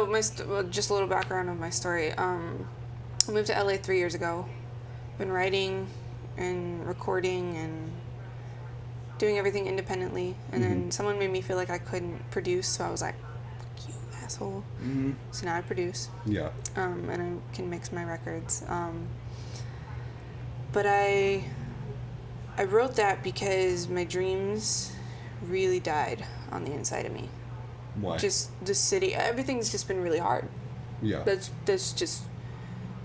Well, just a little background of my story. I moved to LA 3 years ago. Been writing and recording and doing everything independently. And then someone made me feel like I couldn't produce, so I was like, fuck you, asshole. So now I produce. Yeah. And I can mix my records. But I wrote that because my dreams really died on the inside of me. Why? Just the city, everything's just been really hard. Yeah. That's just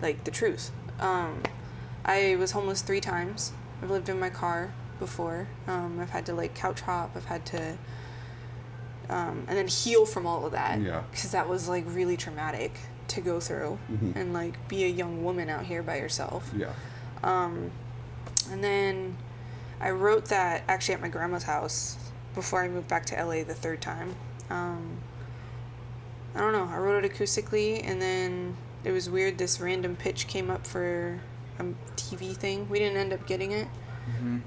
like the truth. I was homeless 3 times. I've lived in my car before. I've had to like couch hop. I've had to and then heal from all of that. Yeah. Because that was like really traumatic to go through and like be a young woman out here by yourself. Yeah. And then I wrote that actually at my grandma's house before I moved back to LA the 3rd time. I don't know. I wrote it acoustically, and then it was weird. This random pitch came up for a TV thing. We didn't end up getting it,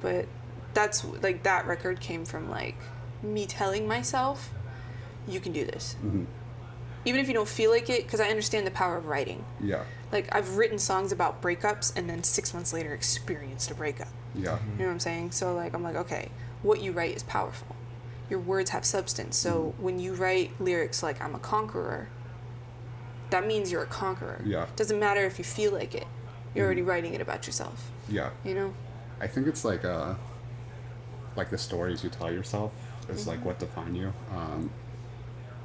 but that's like that record came from like me telling myself, "You can do this," even if you don't feel like it. Because I understand the power of writing. Yeah. Like I've written songs about breakups, and then 6 months later experienced a breakup. Yeah. You know what I'm saying? So like I'm like, okay, what you write is powerful. Your words have substance. So when you write lyrics like I'm a conqueror, that means you're a conqueror. Yeah. Doesn't matter if you feel like it. You're already writing it about yourself. Yeah. You know? I think it's like the stories you tell yourself is like what define you.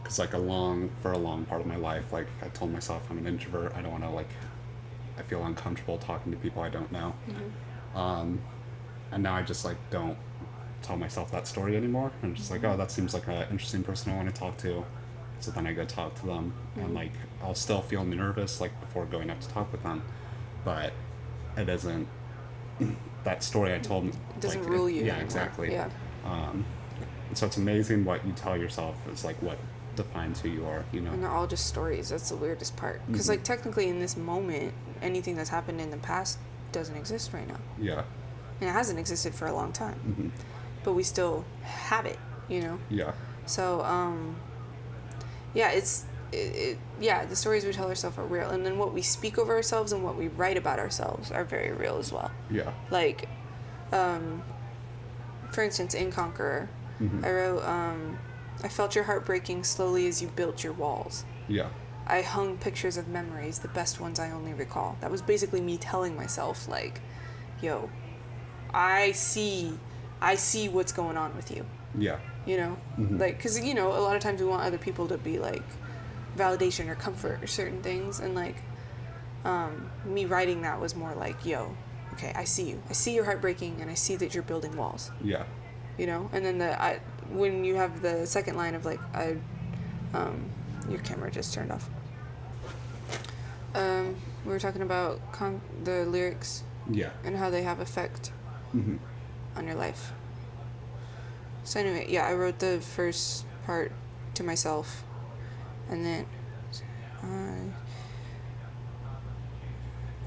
Because like for a long part of my life, like I told myself I'm an introvert. I don't want to I feel uncomfortable talking to people I don't know. And now I just like don't tell myself that story anymore. I'm just like, oh, that seems like an interesting person I want to talk to. So then I go talk to them, and like I'll still feel nervous like before going up to talk with them, but it isn't that story I told. It doesn't rule you. Yeah, anymore. exactly. Yeah. And so it's amazing what you tell yourself is like what defines who you are. You know. And they're all just stories. That's the weirdest part. Because like technically in this moment, anything that's happened in the past doesn't exist right now. Yeah. And it hasn't existed for a long time. But we still have it, you know? Yeah. So, yeah, yeah, the stories we tell ourselves are real. And then what we speak over ourselves and what we write about ourselves are very real as well. Yeah. Like, for instance, in Conqueror, I wrote, I felt your heart breaking slowly as you built your walls. Yeah. I hung pictures of memories, the best ones I only recall. That was basically me telling myself, like, yo, I see what's going on with you. Yeah. You know? Like, because, you know, a lot of times we want other people to be, like, validation or comfort or certain things. And, like, me writing that was more like, yo, okay, I see you. I see your heart breaking, and I see that you're building walls. Yeah. You know? And then when you have the second line of, like, your camera just turned off. We were talking about the lyrics. Yeah. And how they have effect on your life. So anyway, yeah, I wrote the first part to myself, and then I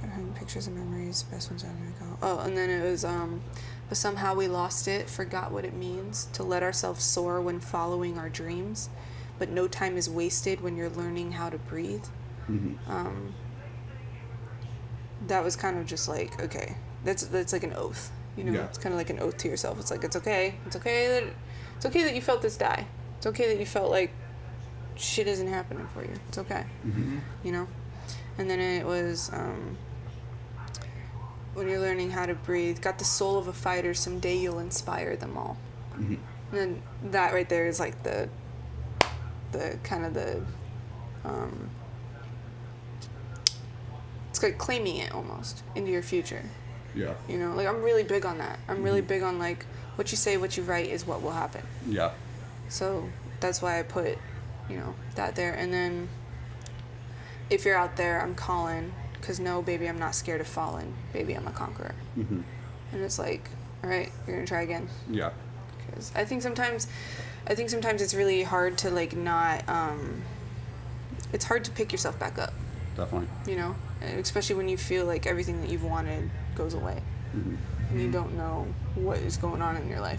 had pictures of memories, best ones I recall. Oh, and then it was but somehow we lost it, forgot what it means to let ourselves soar when following our dreams, but no time is wasted when you're learning how to breathe. That was kind of just like, okay, that's like an oath, you know. Yeah. It's kind of like an oath to yourself. It's like it's okay that you felt this die. It's okay that you felt like shit isn't happening for you. It's okay, you know. And then it was when you're learning how to breathe, got the soul of a fighter. Someday you'll inspire them all. And then that right there is like the kind of the it's like claiming it almost into your future. Yeah. You know, like I'm really big on that. I'm really big on like what you say, what you write is what will happen. Yeah. So that's why I put, you know, that there. And then if you're out there, I'm calling, because no, baby, I'm not scared of falling. Baby, I'm a conqueror. And it's like, all right, you're going to try again. Yeah. Because I think sometimes it's really hard to like not, it's hard to pick yourself back up. Definitely. You know, and especially when you feel like everything that you've wanted goes away. And you don't know what is going on in your life.